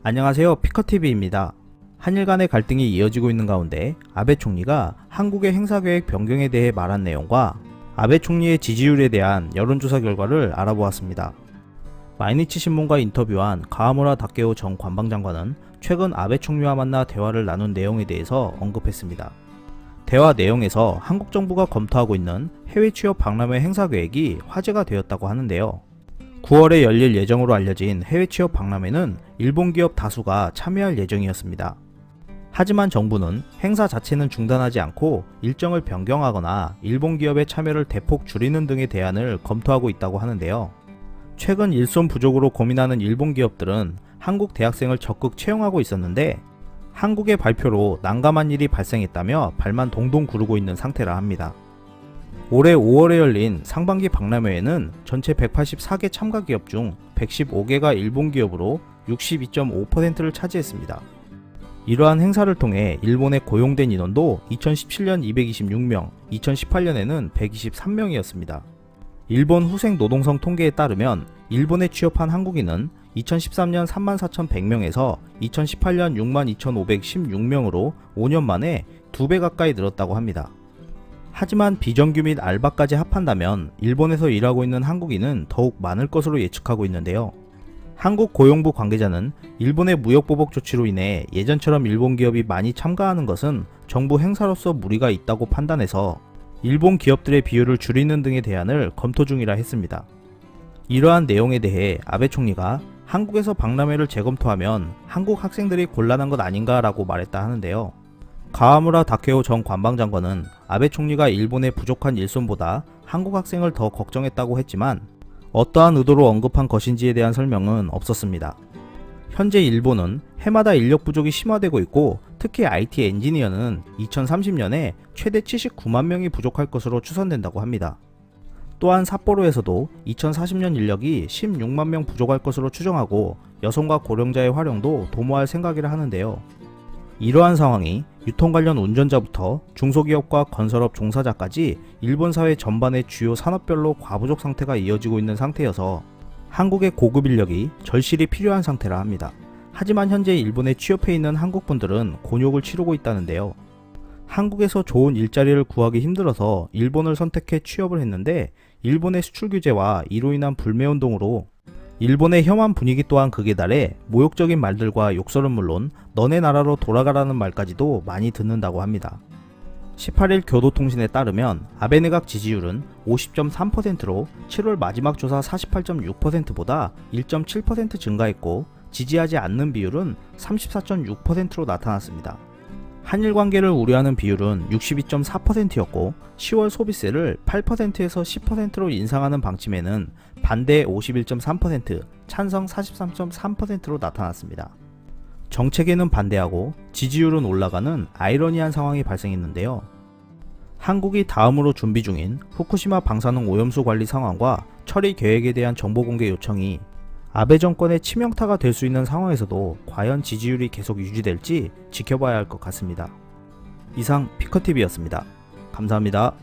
안녕하세요, 피커TV입니다. 한일 간의 갈등이 이어지고 있는 가운데 아베 총리가 한국의 행사계획 변경에 대해 말한 내용과 아베 총리의 지지율에 대한 여론조사 결과를 알아보았습니다. 마이니치 신문과 인터뷰한 가하무라 다케오 전 관방장관은 최근 아베 총리와 만나 대화를 나눈 내용에 대해서 언급했습니다. 대화 내용에서 한국 정부가 검토하고 있는 해외 취업 박람회 행사 계획이 화제가 되었다고 하는데요. 9월에 열릴 예정으로 알려진 해외 취업 박람회는 일본 기업 다수가 참여할 예정이었습니다. 하지만 정부는 행사 자체는 중단하지 않고 일정을 변경하거나 일본 기업의 참여를 대폭 줄이는 등의 대안을 검토하고 있다고 하는데요. 최근 일손 부족으로 고민하는 일본 기업들은 한국 대학생을 적극 채용하고 있었는데 한국의 발표로 난감한 일이 발생했다며 발만 동동 구르고 있는 상태라 합니다. 올해 5월에 열린 상반기 박람회에는 전체 184개 참가 기업 중 115개가 일본 기업으로 62.5%를 차지했습니다. 이러한 행사를 통해 일본에 고용된 인원도 2017년 226명, 2018년에는 123명이었습니다. 일본 후생 노동성 통계에 따르면 일본에 취업한 한국인은 2013년 34,100명에서 2018년 62,516명으로 5년 만에 2배 가까이 늘었다고 합니다. 하지만 비정규 및 알바까지 합한다면 일본에서 일하고 있는 한국인은 더욱 많을 것으로 예측하고 있는데요. 한국고용부 관계자는 일본의 무역보복 조치로 인해 예전처럼 일본 기업이 많이 참가하는 것은 정부 행사로서 무리가 있다고 판단해서 일본 기업들의 비율을 줄이는 등의 대안을 검토 중이라 했습니다. 이러한 내용에 대해 아베 총리가 한국에서 박람회를 재검토하면 한국 학생들이 곤란한 것 아닌가 라고 말했다 하는데요. 가하무라 다케오 전 관방장관은 아베 총리가 일본의 부족한 일손보다 한국 학생을 더 걱정했다고 했지만 어떠한 의도로 언급한 것인지에 대한 설명은 없었습니다. 현재 일본은 해마다 인력 부족이 심화되고 있고 특히 IT 엔지니어는 2030년에 최대 79만 명이 부족할 것으로 추산된다고 합니다. 또한 삿포로에서도 2040년 인력이 16만 명 부족할 것으로 추정하고 여성과 고령자의 활용도 도모할 생각이라 하는데요. 이러한 상황이 유통 관련 운전자부터 중소기업과 건설업 종사자까지 일본 사회 전반의 주요 산업별로 과부족 상태가 이어지고 있는 상태여서 한국의 고급 인력이 절실히 필요한 상태라 합니다. 하지만 현재 일본에 취업해 있는 한국분들은 곤욕을 치르고 있다는데요. 한국에서 좋은 일자리를 구하기 힘들어서 일본을 선택해 취업을 했는데 일본의 수출 규제와 이로 인한 불매운동으로 일본의 혐한 분위기 또한 극에 달해 모욕적인 말들과 욕설은 물론 너네 나라로 돌아가라는 말까지도 많이 듣는다고 합니다. 18일 교도통신에 따르면 아베 내각 지지율은 50.3%로 7월 마지막 조사 48.6%보다 1.7% 증가했고 지지하지 않는 비율은 34.6%로 나타났습니다. 한일 관계를 우려하는 비율은 62.4%였고 10월 소비세를 8%에서 10%로 인상하는 방침에는 반대 51.3%, 찬성 43.3%로 나타났습니다. 정책에는 반대하고 지지율은 올라가는 아이러니한 상황이 발생했는데요. 한국이 다음으로 준비 중인 후쿠시마 방사능 오염수 관리 상황과 처리 계획에 대한 정보 공개 요청이 아베 정권의 치명타가 될 수 있는 상황에서도 과연 지지율이 계속 유지될지 지켜봐야 할 것 같습니다. 이상 피커TV였습니다. 감사합니다.